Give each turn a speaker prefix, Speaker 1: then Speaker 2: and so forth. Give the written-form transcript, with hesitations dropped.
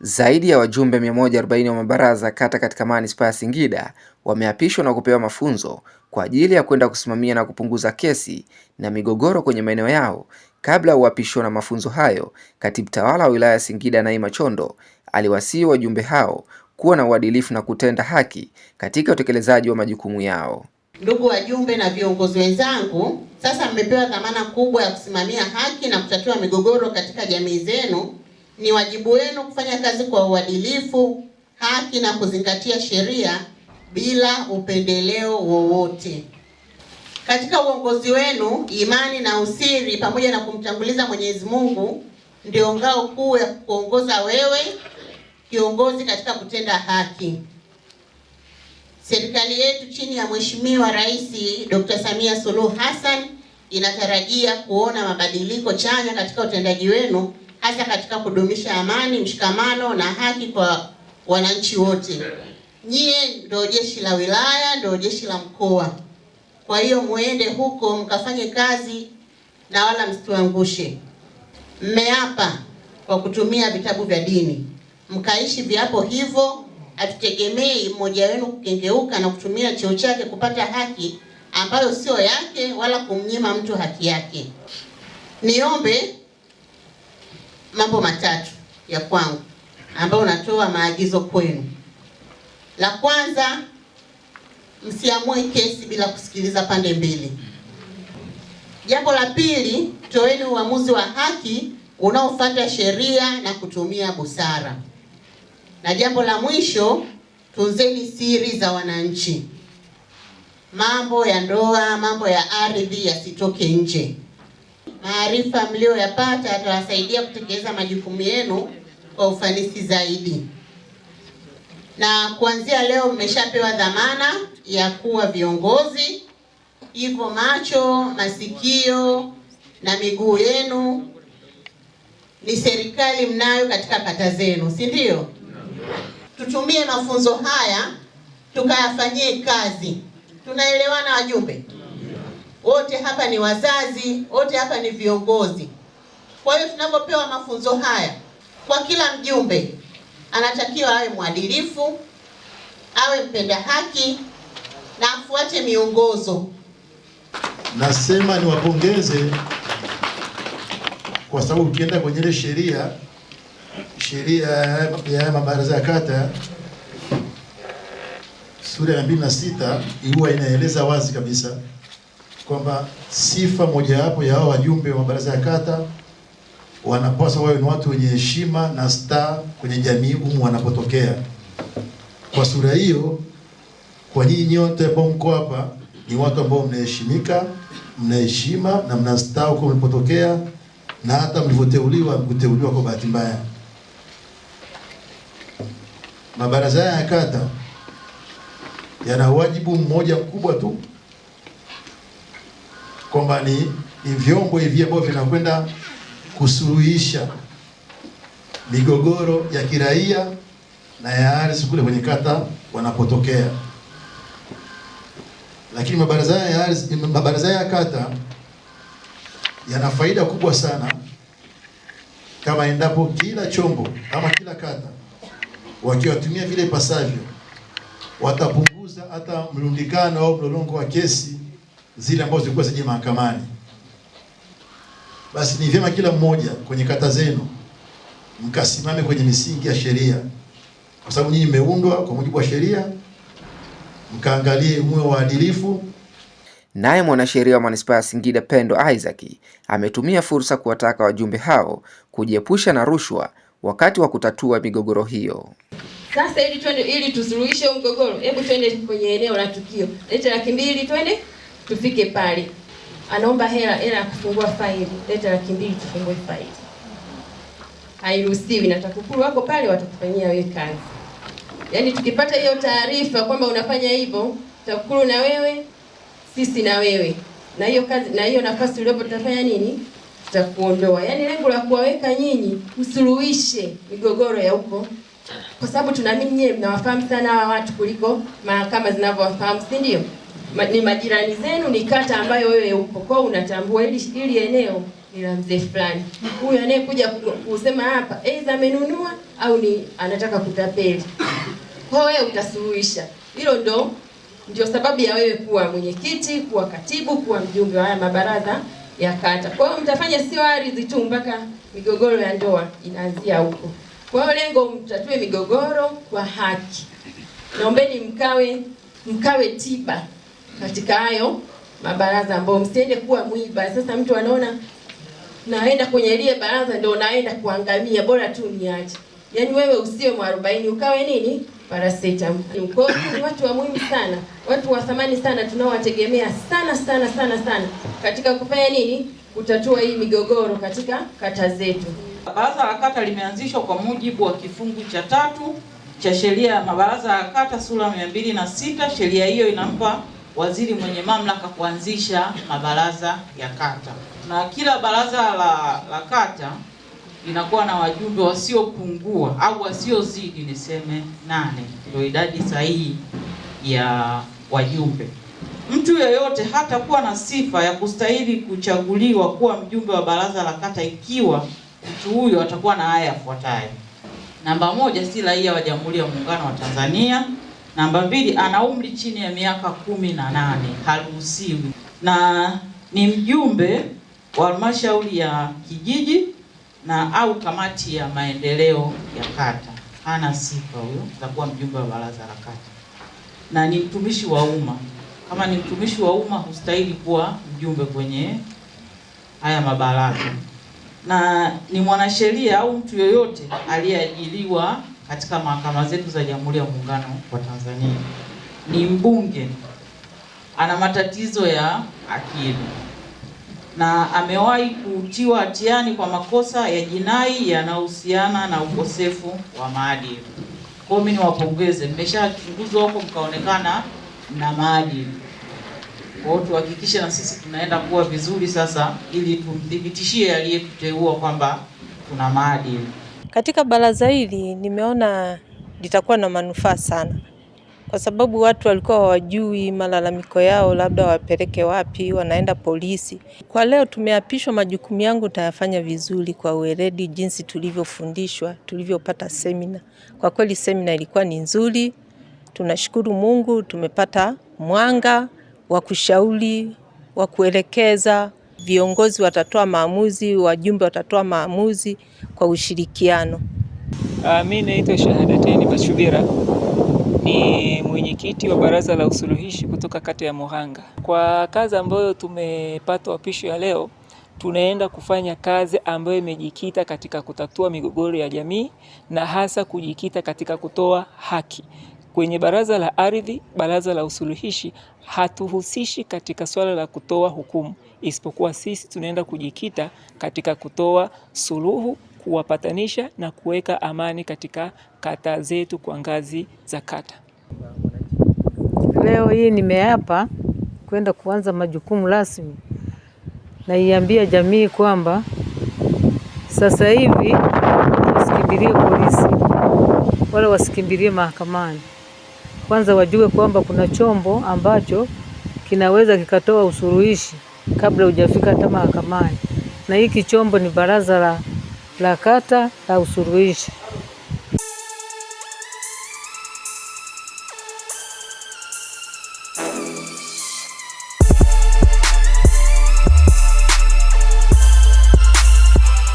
Speaker 1: Zaidi ya wajumbe 140 wa mabaraza ya kata katika manispaa ya Singida wameapishwa na kupewa mafunzo kwa ajili ya kwenda kusimamia na kupunguza kesi na migogoro kwenye maeneo yao. Kabla ya uapisho na mafunzo hayo, Katibu Tawala wa wilaya ya Singida Naima Chondo aliwasihi wajumbe hao kuwa na uadilifu na kutenda haki katika utekelezaji wa majukumu yao.
Speaker 2: Ndugu wajumbe na viongozi wenzangu, sasa mmepewa dhamana kubwa ya kusimamia haki na kutatua migogoro katika jamii zenu. Ni wajibu wenu kufanya kazi kwa uadilifu, haki na kuzingatia sheria bila upendeleo wowote. Katika uongozi wenu, imani na usiri pamoja na kumtanguliza Mwenyezi Mungu ndio ngao kuu ya kuongoza wewe kiongozi katika kutenda haki. Serikali yetu chini ya Mheshimiwa Rais Dr. Samia Suluhu Hassan inatarajia kuona mabadiliko chanya katika utendaji wenu, hasa katika kudumisha amani, mshikamano na haki kwa wananchi wote. Nyie ndio jeshi la wilaya, ndio jeshi la mkoa. Kwa hiyo muende huko mkafanye kazi na wala msituangushe. Mmeapa kwa kutumia vitabu vya dini, mkaishi viapo hivyo. Hatutegemei mmoja wenu kukengeuka na kutumia cheo chake kupata haki ambayo sio yake wala kumnyima mtu haki yake. Niombe mambo matatu ya kwangu ambayo natoa maagizo kwenu. La kwanza, msiamue kesi bila kusikiliza pande mbili. Jambo la pili, toeni uamuzi wa haki unaofuata sheria na kutumia busara. Na jambo la mwisho, tunzeni siri za wananchi. Mambo ya ndoa, mambo ya ardhi yasitoke nje. Maarifa mlioyapata yatawasaidia kutekeleza majukumu yenu kwa ufanisi zaidi. Na kuanzia leo mmeshapewa dhamana ya kuwa viongozi. Hivyo macho, masikio na miguu yenu ni serikali mnayo katika kata zenu, si ndio? Tutumie mafunzo haya tukayafanyie kazi. Tunaelewana wajumbe? Wote hapa ni wazazi, wote hapa ni viongozi. Kwa hiyo tunapopewa mafunzo haya, kwa kila mjumbe anatakiwa awe mwadilifu, awe mpenda haki na afuate miongozo.
Speaker 3: Nasema niwapongeze kwa sababu ukienda kwenye ile sheria ya mabaraza ya kata sura ya 26 huwa inaeleza wazi kabisa kwamba sifa mojawapo ya hao wajumbe wa mabaraza ya kata wanapaswa wawe ni watu wenye heshima na staa kwenye jamii humu wanapotokea. Kwa sura hiyo, kwa nyinyi nyote ambao mko hapa ni watu ambao mnaheshimika, mna heshima na mna staa huko mlipotokea, na hata mlivyoteuliwa mkuteuliwa kwa bahati mbaya. Mabaraza ya kata yana wajibu mmoja mkubwa tu, kwamba ni vyombo hivi ambavyo vinakwenda kusuluhisha migogoro ya kiraia na ya ardhi kule kwenye kata wanapotokea. Lakini mabaraza ya kata yana faida kubwa sana kama endapo kila chombo ama kila kata wakiwatumia vile pasavyo, watapunguza hata mlundikano au mlolongo wa kesi zile ambazo zilikuwa zenye mahakamani. Basi ni vyema kila mmoja kwenye kata zenu mkasimame kwenye misingi ya sheria, kwa sababu nyinyi mmeundwa kwa mujibu wa sheria, mkaangalie muwe waadilifu.
Speaker 1: Naye mwanasheria wa manispaa ya Singida Pendo Isaac ametumia fursa kuwataka wajumbe hao kujiepusha na rushwa wakati wa kutatua migogoro hiyo.
Speaker 4: Sasa ili tusuluhishe mgogoro, hebu twende kwenye eneo la tukio. Leta 200,000 twende tufike pale. Anaomba hela ya kufungua faili. Leta 200,000 tufungue faili. Hairuhusiwi, na TAKUKURU wako pale watakufanyia wewe kazi. Yaani tukipata hiyo taarifa kwamba unafanya hivyo, TAKUKURU na wewe, sisi na wewe. Na hiyo kazi na hiyo nafasi uliyopo tutafanya nini? Tutakuondoa. Yaani lengo la kuwaweka nyinyi usuluhishe migogoro ya huko. Kwa sababu tunaamini nyinyi mnawafahamu sana hawa watu kuliko mahakama zinavyowafahamu, si ndio? Ni majirani zenu, ni kata ambayo wewe upo. Kwa unatambua ili eneo ni la mzee fulani. Huyu anayekuja kusema hapa aidha amenunua au ni anataka kutapeli. Kwa wewe utasuluhisha. Hilo ndio sababu ya wewe kuwa mwenyekiti, kuwa katibu, kuwa mjumbe wa haya mabaraza ya kata. Kwa hiyo mtafanya sio ardhi tu, mpaka migogoro ya ndoa inaanzia huko. Kwa hiyo lengo mtatue migogoro kwa haki. Naombeni mkawe tiba katika hayo mabaraza, ambao msiende kuwa mwiba. Sasa mtu anaona naenda kwenye ile baraza ndio naenda kuangamia, bora tu niache. Yaani wewe usiwe mwarobaini, ukawe nini? Paracetamol. Kwa hiyo ni watu wa muhimu sana, watu wa thamani sana, tunaowategemea sana katika kufanya nini? Kutatua hii migogoro katika kata zetu.
Speaker 5: Baraza la kata limeanzishwa kwa mujibu wa kifungu cha 3 cha sheria ya mabaraza ya kata sura 206. Sheria hiyo inampa waziri mwenye mamlaka kuanzisha mabaraza ya kata, na kila baraza la kata linakuwa na wajumbe wasiopungua au wasiozidi niseme 8. Ndio idadi sahihi ya wajumbe. Mtu yeyote hata kuwa na sifa ya kustahili kuchaguliwa kuwa mjumbe wa baraza la kata ikiwa mtu huyo atakuwa na haya yafuatayo. Namba 1, si raia wa Jamhuri ya Muungano wa Tanzania. Namba 2, ana umri chini ya miaka 18, haruhusiwi. Na ni mjumbe wa halmashauri ya kijiji na au kamati ya maendeleo ya kata. Hana sifa huyo za kuwa mjumbe wa baraza la kata. Na ni mtumishi wa umma. Kama ni mtumishi wa umma hustahili kuwa mjumbe kwenye haya mabaraza. Na ni mwanasheria au mtu yoyote aliyeajiriwa katika mahakama zetu za Jamhuri ya Muungano wa Tanzania. Ni mbunge, ana matatizo ya akili na amewahi kutiwa hatiani kwa makosa ya jinai yanayohusiana na ukosefu wa maadili. Kwa hiyo mimi niwapongeze, mmeshachunguzwa huko mkaonekana na maadili. Kwa hiyo tuhakikishe na sisi tunaenda kuwa vizuri sasa, ili tumthibitishie aliyetuteua kwamba tuna maadili.
Speaker 6: Katika baraza hili nimeona litakuwa na manufaa sana, kwa sababu watu walikuwa hawajui malalamiko yao, labda wapeleke wapi, wanaenda polisi. Kwa leo tumeapishwa, majukumu yangu nitayafanya vizuri kwa weledi, jinsi tulivyofundishwa, tulivyopata semina. Kwa kweli semina ilikuwa ni nzuri. Tunashukuru Mungu, tumepata mwanga wa kushauri, wa kuelekeza. Viongozi watatoa maamuzi, wajumbe watatoa maamuzi kwa ushirikiano.
Speaker 7: Mimi naitwa Shahadateni Bashubira, ni mwenyekiti wa baraza la usuluhishi kutoka kata ya Muhanga. Kwa kazi ambayo tumepata wapisho ya leo, tunaenda kufanya kazi ambayo imejikita katika kutatua migogoro ya jamii na hasa kujikita katika kutoa haki. Kwenye baraza la ardhi, baraza la usuluhishi hatuhusishi katika swala la kutoa hukumu, isipokuwa sisi tunaenda kujikita katika kutoa suluhu, kuwapatanisha na kuweka amani katika kata zetu kwa ngazi za kata.
Speaker 8: Leo hii nimeapa kwenda kuanza majukumu rasmi. Naiambia jamii kwamba sasa hivi wasikimbilie polisi wala wasikimbilie mahakamani. Kwanza wajue kwamba kuna chombo ambacho kinaweza kikatoa usuluhishi kabla hujafika hata mahakamani. Na hiki chombo ni baraza la kata la usuluhishi.